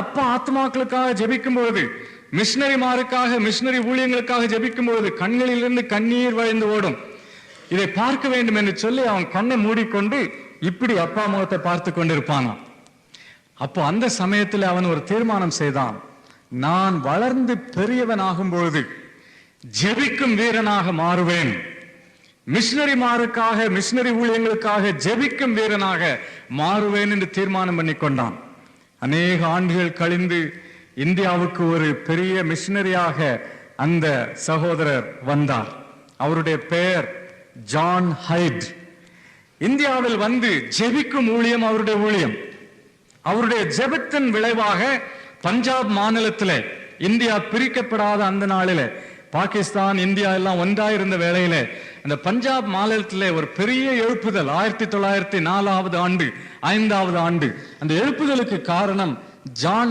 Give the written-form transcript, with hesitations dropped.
அப்பா ஆத்மாக்களுக்காக ஜெபிக்கும் பொழுது, மிஷனரிமாருக்காக, மிஷனரி ஊழியங்களுக்காக ஜெபிக்கும் பொழுது கண்களிலிருந்து கண்ணீர் வழிந்து ஓடும். இதை பார்க்க வேண்டும் என்று சொல்லி அவன் கண்ணை மூடிக்கொண்டு இப்படி அப்பா முகத்தை பார்த்து கொண்டிருப்பானாம். அப்போ அந்த சமயத்தில் அவன் ஒரு தீர்மானம் செய்தான், நான் வளர்ந்து பெரியவன் ஆகும் பொழுது ஜெபிக்கும் வீரனாக மாறுவேன், மிஷனரிமாருக்காக, மிஷனரி ஊழியங்களுக்காக ஜெபிக்கும் வீரனாக மாறுவேன் என்று தீர்மானம் பண்ணி கொண்டான். அநேக ஆண்டுகள் கழிந்து இந்தியாவுக்கு ஒரு பெரிய மிஷனரியாக அந்த சகோதரர் வந்தார். அவருடைய பெயர் ஜான் ஹைட். இந்தியாவில் வந்து ஜெபிக்கும் ஊழியம் அவருடைய ஊழியம். அவருடைய ஜெபத்தின் விளைவாக பஞ்சாப் மாநிலத்திலே, இந்தியா பிரிக்கப்படாத அந்த நாளிலே, பாகிஸ்தான் இந்தியா எல்லாம் ஒன்றாயிருந்த வேளையிலே அந்த பஞ்சாப் மாநிலத்திலே ஒரு பெரிய எழுப்புதல் 1904 ஆண்டு 5வது ஆண்டு. அந்த எழுப்புதலுக்கு காரணம் ஜான்